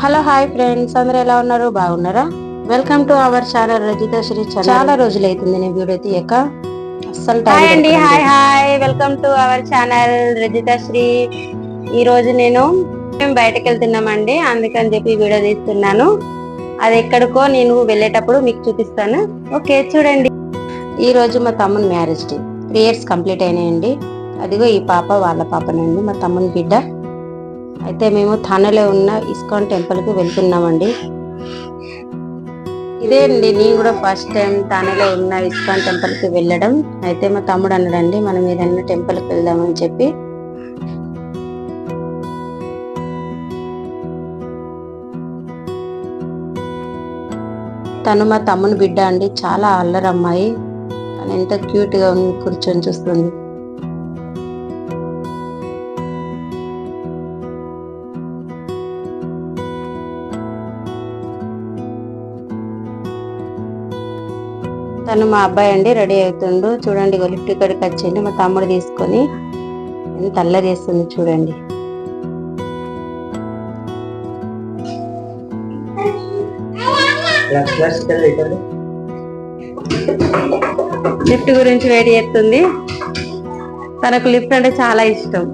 Hello hi friends, అందరూ ఎలా ఉన్నారు? బాగున్నారా? Welcome to our channel Rajitha Sri. చాలా రోజులు అవుతుంది నేను వీడియో తీయక. అస్సలు హాయ్ అండి, hi welcome to our channel Rajitha Sri. ఈ రోజు మేము బయటకు వెళ్తున్నామండి, అందుకని చెప్పి వీడియో తీస్తున్నాను. అది ఎక్కడికో నేను వెళ్ళేటప్పుడు మీకు చూపిస్తాను. ఓకే చూడండి. ఈ రోజు మా తమ్ముని మ్యారేజ్ డే, 3 years కంప్లీట్ అయినాయండి. అదిగో ఈ పాప వాళ్ళ పాపనండి, మా తమ్ముని బిడ్డ. అయితే మేము థానేలో ఉన్న ఇస్కాన్ టెంపుల్ కు వెళ్తున్నామండి. ఇదే అండి, నేను కూడా ఫస్ట్ టైం థానేలో ఉన్న ఇస్కాన్ టెంపుల్ కి వెళ్ళడం. అయితే మా తమ్ముడు అన్నాడండి, మనం ఏదన్నా టెంపుల్ కి వెళ్దామని చెప్పి. తను మా తమ్ముని బిడ్డ అండి, చాలా అల్లరి అమ్మాయి. కానీ ఎంత క్యూట్ గా కూర్చొని చూస్తుంది. తను మా అబ్బాయి అండి, రెడీ అవుతుండు. చూడండి, లిఫ్ట్ ఇక్కడికి వచ్చింది. మా తమ్ముడు తీసుకొని ఎంత అల్లరి చేస్తుంది చూడండి. లిఫ్ట్ గురించి వెయిట్ చేస్తుంది. తనకు లిఫ్ట్ అంటే చాలా ఇష్టం.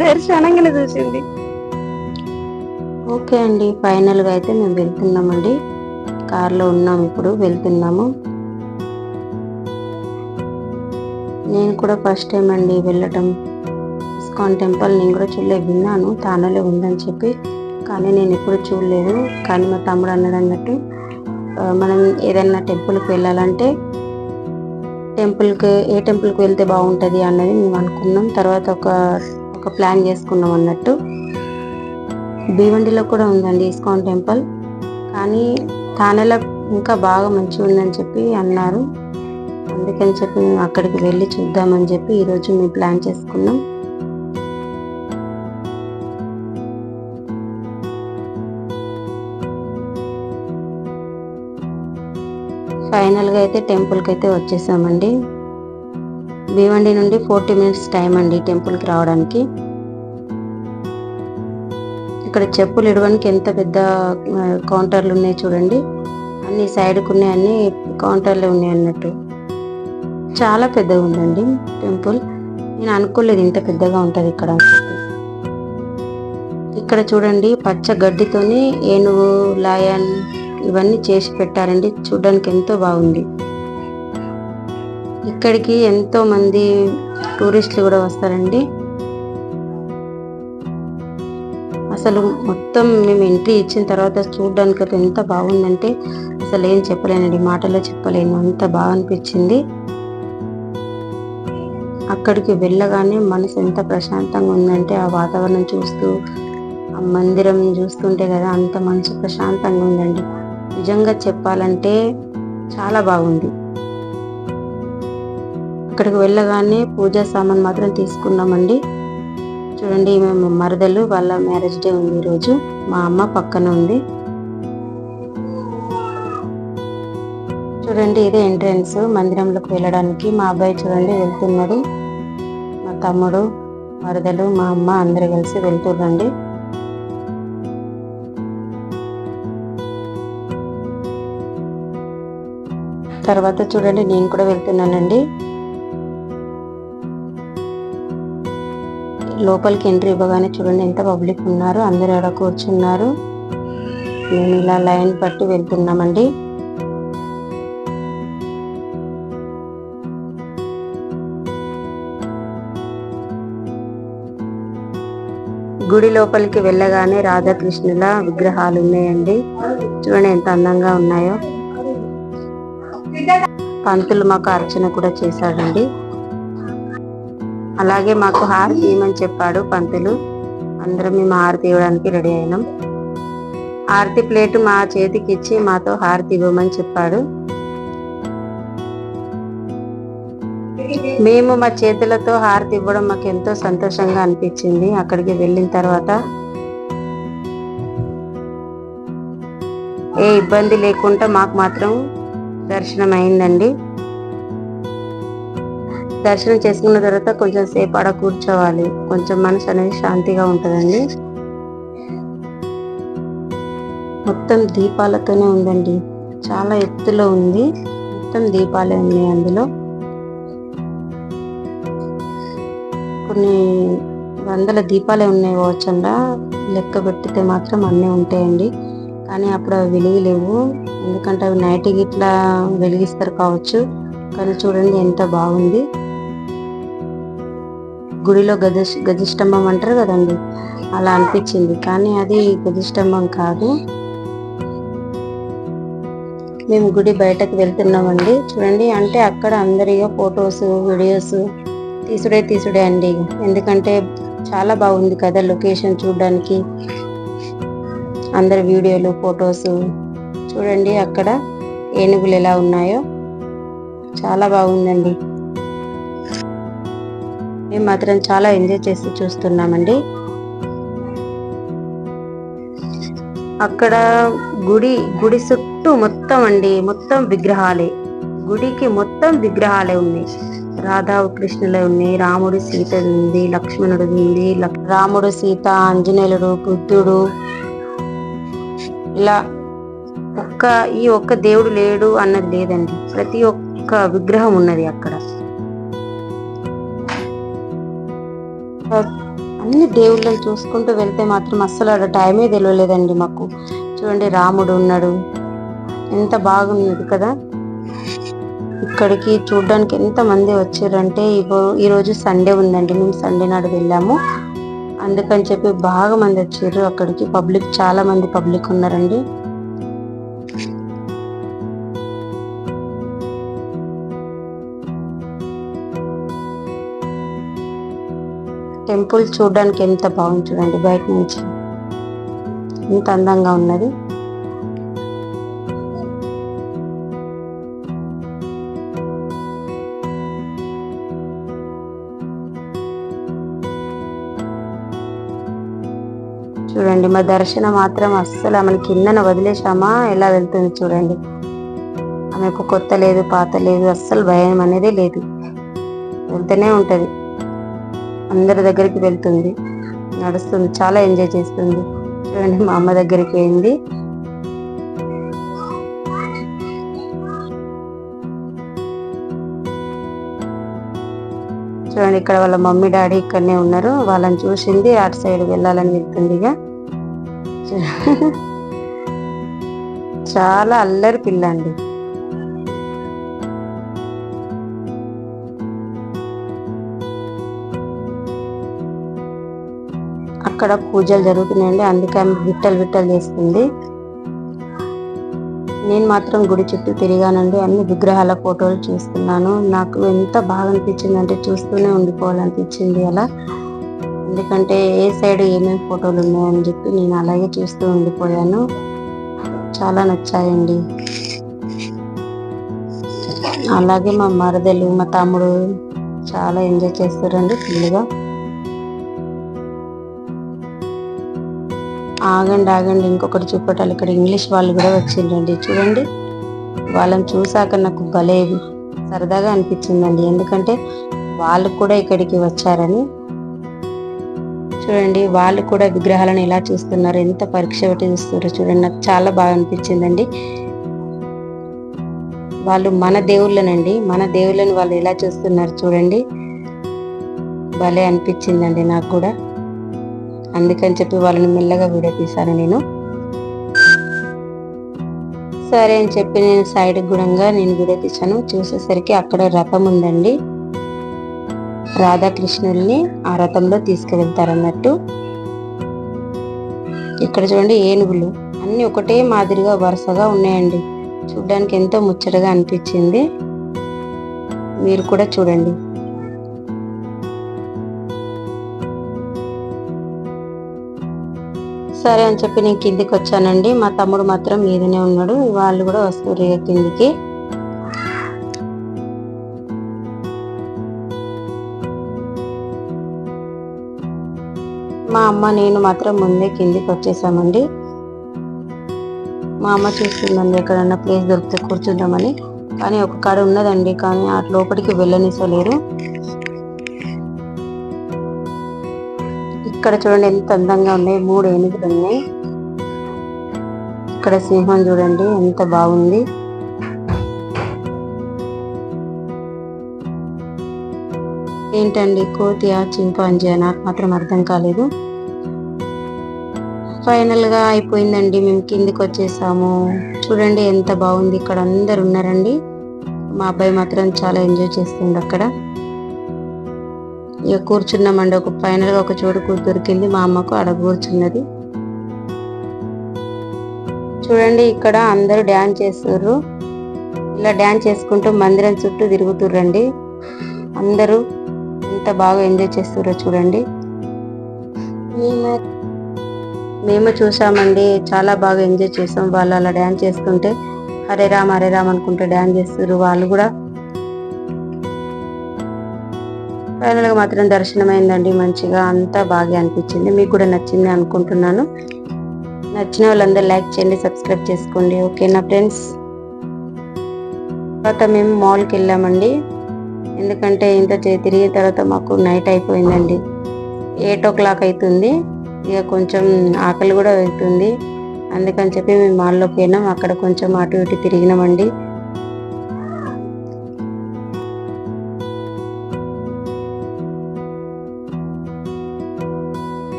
దర్శనంగానే చూసింది. ఓకే అండి, ఫైనల్ గా అయితే మేము వెళ్తున్నామండి. కార్లో ఉన్నాము, ఇప్పుడు వెళ్తున్నాము. నేను కూడా ఫస్ట్ టైం అండి వెళ్ళటం ఇస్కాన్ టెంపుల్. నేను కూడా విన్నాను తానలో ఉందని చెప్పి, కానీ నేను ఎప్పుడు చూడలేదు. కానీ మా తమ్ముడు అన్నట్టు మనం ఏదైనా టెంపుల్కి వెళ్ళాలంటే ఏ టెంపుల్కి వెళ్తే బాగుంటుంది అన్నది మేము అనుకున్నాం. తర్వాత ఒక ప్లాన్ చేసుకున్నాం అన్నట్టు. భీవండిలో కూడా ఉందండి ఇస్కాన్ టెంపుల్, కానీ థానేలో ఇంకా బాగా మంచిగా ఉందని చెప్పి అన్నారు. అందుకని చెప్పి మేము అక్కడికి వెళ్ళి చూద్దామని చెప్పి ఈరోజు మేము ప్లాన్ చేసుకున్నాం. ఫైనల్ గా అయితే టెంపుల్ కి అయితే వచ్చేసామండి. భీవండి నుండి 40 minutes టైం అండి టెంపుల్ కి రావడానికి. ఇక్కడ చెప్పులు ఇడవడానికి ఎంత పెద్ద కౌంటర్లు ఉన్నాయి చూడండి. అన్ని సైడ్కు ఉన్నాయి, అన్ని కౌంటర్లు ఉన్నాయి అన్నట్టు. చాలా పెద్దగా ఉందండి టెంపుల్. నేను అనుకోలేదు ఇంత పెద్దగా ఉంటది ఇక్కడ. ఇక్కడ చూడండి, పచ్చ గడ్డితోని ఏనుగు, లయన్ ఇవన్నీ చేసి పెట్టారండి. చూడడానికి ఎంతో బాగుంది. ఇక్కడికి ఎంతో మంది టూరిస్టులు కూడా వస్తారండి. అసలు మొత్తం మేము ఎంట్రీ ఇచ్చిన తర్వాత చూడడానికి అయితే ఎంత బాగుందంటే అసలు ఏం చెప్పలేనండి, మాటలో చెప్పలేను, అంత బాగా అనిపించింది. అక్కడికి వెళ్ళగానే మనసు ఎంత ప్రశాంతంగా ఉందంటే ఆ వాతావరణం చూస్తూ, ఆ మందిరం చూస్తుంటే కదా, అంత మనసు ప్రశాంతంగా ఉందండి. నిజంగా చెప్పాలంటే చాలా బాగుంది. అక్కడికి వెళ్ళగానే పూజా సామాన్ మాత్రం తీసుకున్నామండి. చూడండి, మేము మరదలు వాళ్ళ మ్యారేజ్ డే ఉంది ఈరోజు. మా అమ్మ పక్కన ఉంది. చూడండి, ఇదే ఎంట్రన్స్ మందిరంలోకి వెళ్ళడానికి. మా అబ్బాయి చూడండి వెళ్తున్నాడు. మా తమ్ముడు, మరదలు, మా అమ్మ అందరు కలిసి వెళ్తుండండి. తర్వాత చూడండి, నేను కూడా వెళ్తున్నానండి. లోపలికి ఎంట్రీ ఇవ్వగానే చూడండి ఎంత పబ్లిక్ ఉన్నారు, అందరూ ఎక్కడ కూర్చున్నారు. మేము ఇలా లైన్ పట్టి వెళ్తున్నామండి. గుడి లోపలికి వెళ్ళగానే రాధాకృష్ణుల విగ్రహాలు ఉన్నాయండి. చూడండి ఎంత అందంగా ఉన్నాయో. పంతులు మాకు అర్చన కూడా చేశాడండి. అలాగే మాకు హారతి ఇవ్వమని చెప్పాడు పంతులు. అందరం మేము హారతి ఇవ్వడానికి రెడీ అయినాం. హారతి ప్లేట్ మా చేతికి ఇచ్చి మాతో హారతి ఇవ్వమని చెప్పాడు. మేము మా చేతులతో హారతి ఇవ్వడం మాకు ఎంతో సంతోషంగా అనిపించింది. అక్కడికి వెళ్ళిన తర్వాత ఏ ఇబ్బంది లేకుండా మాకు మాత్రం దర్శనం అయిందండి. దర్శనం చేసుకున్న తర్వాత కొంచెం సేపు ఆడ కూర్చోవాలి, కొంచెం మనసు అనేది శాంతిగా ఉంటుందండి. మొత్తం దీపాలతోనే ఉందండి, చాలా ఎత్తులో ఉంది, మొత్తం దీపాలే ఉన్నాయి. అందులో కొన్ని వందల దీపాలే ఉన్నాయి కావచ్చండా, లెక్క పెట్టితే మాత్రం అన్నీ ఉంటాయండి. కానీ అప్పుడు అవి వెలిగిలేవు, ఎందుకంటే అవి నైట్ ఇట్లా వెలిగిస్తారు కావచ్చు. కానీ చూడండి ఎంత బాగుంది. గుడిలో గజస్తంభం అంటారు కదండి, అలా అనిపించింది. కానీ అది గజస్తంభం కాదు. మేము గుడి బయటకు వెళ్తున్నామండి. చూడండి, అంటే అక్కడ అందరిగా ఫొటోస్ వీడియోస్ తీసుడే అండి, ఎందుకంటే చాలా బాగుంది కదా లొకేషన్ చూడడానికి. అందరి వీడియోలు ఫొటోస్ చూడండి, అక్కడ ఏనుగులు ఎలా ఉన్నాయో చాలా బాగుందండి. మేము మాత్రం చాలా ఎంజాయ్ చేసి చూస్తున్నామండి. అక్కడ గుడి చుట్టూ మొత్తం అండి, మొత్తం విగ్రహాలే. గుడికి మొత్తం విగ్రహాలే ఉన్నాయి. రాధా కృష్ణులే ఉన్నాయి, రాముడు సీత ఉంది, లక్ష్మణుడు ఉంది, రాముడు సీత, ఆంజనేయుడు, బుద్ధుడు, ఇలా ఈ ఒక్క దేవుడు లేడు అన్నది లేదండి, ప్రతి ఒక్క విగ్రహం ఉన్నది అక్కడ. అన్ని దేవుళ్ళని చూసుకుంటూ వెళ్తే మాత్రం అస్సలు అక్కడ టైమే తెలియలేదండి మాకు. చూడండి, రాముడు ఉన్నాడు, ఎంత బాగున్నది కదా. ఇక్కడికి చూడడానికి ఎంత మంది వచ్చారంటే, ఈరోజు సండే ఉందండి, మేము సండే నాడు వెళ్ళాము, అందుకని చెప్పి బాగా మంది వచ్చారు అక్కడికి. పబ్లిక్ చాలా మంది పబ్లిక్ ఉన్నారండి. టెంపుల్ చూడడానికి ఎంత బాగుంది చూడండి, బయట నుంచి ఎంత అందంగా ఉన్నది. చూడండి, మా దర్శనం మాత్రం అస్సలు ఆమెను కిందన వదిలేసామా ఎలా వెళ్తుంది చూడండి. ఆమెకు కొత్త లేదు, పాత లేదు, అస్సలు భయం అనేది లేదు, వెళ్తూనే ఉంటది, అందరి దగ్గరికి వెళ్తుంది, నడుస్తుంది, చాలా ఎంజాయ్ చేస్తుంది. చూడండి, మా అమ్మ దగ్గరికి పోయింది. చూడండి, ఇక్కడ వాళ్ళ మమ్మీ డాడీ ఇక్కడనే ఉన్నారు, వాళ్ళని చూసింది, అటు సైడ్ వెళ్ళాలని వెళ్తుంది. ఇక చాలా అల్లరి పిల్ల అండి. అక్కడ పూజలు జరుగుతున్నాయండి, అందుకే ఆమె విట్టలు చేస్తుంది. నేను మాత్రం గుడి చుట్టూ తిరిగానండి, అన్ని విగ్రహాల ఫోటోలు చూస్తున్నాను. నాకు ఎంత బాగా అనిపించింది అంటే చూస్తూనే ఉండిపోవాలనిపించింది అలా, ఎందుకంటే ఏ సైడ్ ఏమేమి ఫోటోలు ఉన్నాయని చెప్పి నేను అలాగే చూస్తూ ఉండిపోయాను. చాలా నచ్చాయండి. అలాగే మా మరదలు, మా తమ్ముడు చాలా ఎంజాయ్ చేస్తారండి ఫుల్గా. ఆగండి, ఇంకొకటి చూపటాలు. ఇక్కడ ఇంగ్లీష్ వాళ్ళు కూడా వచ్చిండ్రండి. చూడండి, వాళ్ళని చూసాక నాకు భలే సరదాగా అనిపించిందండి, ఎందుకంటే వాళ్ళు కూడా ఇక్కడికి వచ్చారని. చూడండి, వాళ్ళు కూడా విగ్రహాలను ఎలా చూస్తున్నారు, ఎంత పరీక్ష పెట్టి చూస్తున్నారు చూడండి, నాకు చాలా బాగా అనిపించిందండి. వాళ్ళు మన దేవుళ్ళనండి, మన దేవుళ్ళని వాళ్ళు ఎలా చూస్తున్నారు చూడండి, భలే అనిపించిందండి నాకు కూడా. అందుకని చెప్పి వాళ్ళని మెల్లగా వీడియో తీశాను నేను. సరే అని చెప్పి నేను సైడ్ గుణంగా నేను వీడియో తీశాను. చూసేసరికి అక్కడ రథం ఉందండి, రాధాకృష్ణుల్ని ఆ రథంలో తీసుకువెళ్తారన్నట్టు. ఇక్కడ చూడండి, ఏనుగులు అన్ని ఒకటే మాదిరిగా వరుసగా ఉన్నాయండి, చూడ్డానికి ఎంతో ముచ్చటగా అనిపించింది. మీరు కూడా చూడండి. సరే అని చెప్పి నేను కిందికి వచ్చానండి. మా తమ్ముడు మాత్రం మీదనే ఉన్నాడు, వాళ్ళు కూడా వస్తారు కిందికి. మా అమ్మ నేను మాత్రం ముందే కిందికి వచ్చేసామండి. మా అమ్మ చూస్తుందండి ఎక్కడన్నా ప్లేస్ దొరికితే కూర్చుందామని, కానీ ఒక కాడ ఉన్నదండి, కానీ అటు లోపలికి వెళ్ళనిస్తలేరు. ఇక్కడ చూడండి ఎంత అందంగా ఉన్నాయి, 3 ఏనుగులు ఉన్నాయి. ఇక్కడ సింహం చూడండి ఎంత బాగుంది. ఏంటండి కోతియా చింపాంజీ నాకు మాత్రం అర్థం కాలేదు. ఫైనల్ గా అయిపోయిందండి, మేము కిందికి వచ్చేసాము. చూడండి ఎంత బాగుంది, ఇక్కడ అందరు ఉన్నారండి. మా అబ్బాయి మాత్రం చాలా ఎంజాయ్ చేస్తుంది అక్కడ. ఇక కూర్చున్నామండి, ఒక ఫైనల్ గా ఒక చోటు దొరికింది, మా అమ్మకు ఆడ కూర్చున్నది. చూడండి ఇక్కడ అందరూ డ్యాన్స్ చేస్తుర్రు. ఇలా డ్యాన్స్ చేసుకుంటూ మందిరం చుట్టూ తిరుగుతుర్రండి. అందరూ ఎంత బాగా ఎంజాయ్ చేస్తుర్రో చూడండి. మేము చూసామండి, చాలా బాగా ఎంజాయ్ చేసాం. వాళ్ళు అలా డ్యాన్స్ చేస్తుంటే హరే రామ్ అనుకుంటే డ్యాన్స్ చేస్తున్నారు వాళ్ళు కూడా. ఫైనల్ గా మాత్రం దర్శనం అయిందండి మంచిగా, అంతా బాగా అనిపించింది. మీకు కూడా నచ్చింది అనుకుంటున్నాను. నచ్చిన వాళ్ళందరూ లైక్ చేయండి, సబ్స్క్రైబ్ చేసుకోండి. ఓకేనా ఫ్రెండ్స్. తర్వాత మేము మాల్కి వెళ్ళామండి, ఎందుకంటే ఇంత తిరిగిన తర్వాత మాకు నైట్ అయిపోయిందండి, 8 o'clock అవుతుంది. ఇక కొంచెం ఆకలి కూడా అవుతుంది, అందుకని చెప్పి మేము మాల్లోకి పోయినాం. అక్కడ కొంచెం అటు ఇటు తిరిగినామండి.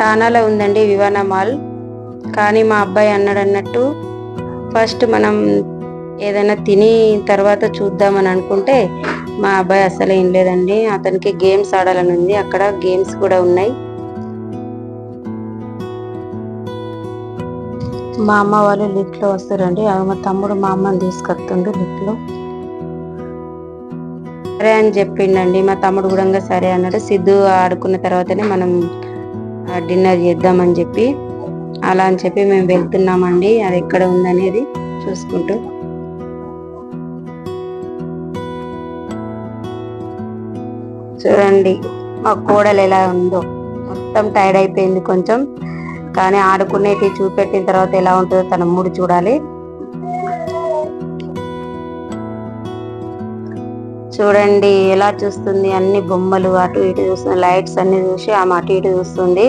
టానాలో ఉందండి వివానా మాల్, కానీ మా అబ్బాయి అన్నట్టు ఫస్ట్ మనం ఏదైనా తిని తర్వాత చూద్దామని అనుకుంటే మా అబ్బాయి అసలు ఏం లేదండి, అతనికి గేమ్స్ ఆడాలని ఉంది. అక్కడ గేమ్స్ కూడా ఉన్నాయి. మా అమ్మ వాళ్ళు లిఫ్ట్ లో వస్తారండి, మా తమ్ముడు మా అమ్మని తీసుకొస్తుండు లిఫ్ట్ లో. సరే అని చెప్పిండండి, మా తమ్ముడు కూడా సరే అన్నాడు. సిద్ధు ఆడుకున్న తర్వాతనే మనం డిన్నర్ చేద్దామని చెప్పి, అలా అని చెప్పి మేము వెళ్తున్నామండి. అది ఎక్కడ ఉందనేది చూసుకుంటూ. చూడండి మా కోడలు ఎలా ఉందో, మొత్తం టైర్డ్ అయిపోయింది కొంచెం, కానీ ఆడుకునేటి చూపెట్టిన తర్వాత ఎలా ఉంటుందో తన మూడు చూడాలి. చూడండి ఎలా చూస్తుంది, అన్ని బొమ్మలు అటు ఇటు చూస్తుంది, లైట్స్ అన్ని చూసి ఆమె అటు ఇటు చూస్తుంది.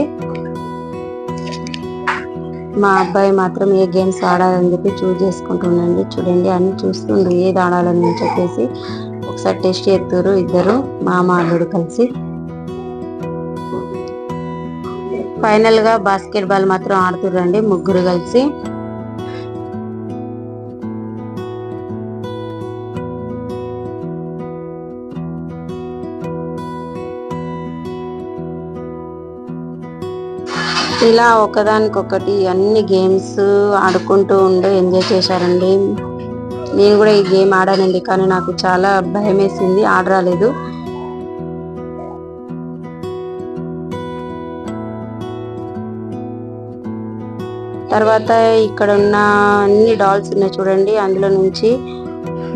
మా అబ్బాయి మాత్రం ఏ గేమ్స్ ఆడాలని చెప్పి చూస్ చేసుకుంటుండండి. చూడండి అన్ని చూస్తుండ్రు ఏది ఆడాలని చెప్పేసి. ఒకసారి టెస్ట్ చేస్తున్నారు ఇద్దరు మామ అల్లుడు కలిసి. ఫైనల్ గా బాస్కెట్ బాల్ మాత్రం ఆడుతుర్రండి ముగ్గురు కలిసి. ఇలా ఒకదానికొకటి అన్ని గేమ్స్ ఆడుకుంటూ ఉండి ఎంజాయ్ చేశారండి. నేను కూడా ఈ గేమ్ ఆడానండి, కానీ నాకు చాలా భయం వేసింది, ఆడరాలేదు. తర్వాత ఇక్కడ ఉన్న అన్ని డాల్స్ ఉన్నాయి చూడండి, అందులో నుంచి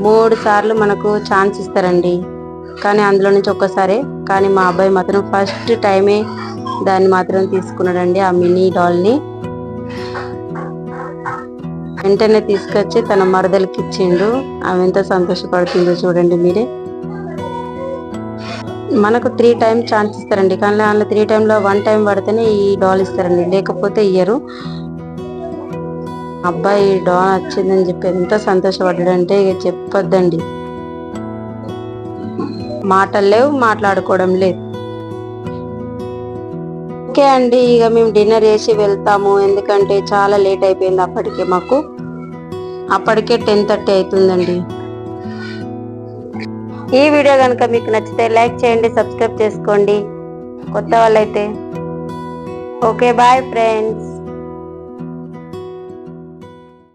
3 సార్లు మనకు ఛాన్స్ ఇస్తారండి, కానీ అందులో నుంచి ఒక్కసారే. కానీ మా అబ్బాయి మాత్రం ఫస్ట్ టైమే దాన్ని మాత్రం తీసుకున్నాడండి, ఆ మినీ డాల్ని. వెంటనే తీసుకొచ్చి తన మరదలకి ఇచ్చిండు. ఆమె ఎంత సంతోషపడుతుందో చూడండి మీరే. మనకు 3 times ఛాన్స్ ఇస్తారండి, కానీ అందులో 3 timeలో 1 time పడితేనే ఈ డాల్ ఇస్తారండి, లేకపోతే ఇయ్యరు. అబ్బాయి డాల్ వచ్చిందని చెప్పి ఎంత సంతోషపడ్డాడంటే ఇక చెప్పొద్దండి. మాటలు లేవు, మాట్లాడుకోవడం లేదు. ఓకే అండి, ఇక మేము డిన్నర్ చేసి వెళ్తాము, ఎందుకంటే చాలా లేట్ అయిపోయింది. అప్పటికే 10:30 అవుతుందండి. ఈ వీడియో కనుక మీకు నచ్చితే లైక్ చేయండి, సబ్స్క్రైబ్ చేసుకోండి కొత్త వాళ్ళైతే. Okay bye friends.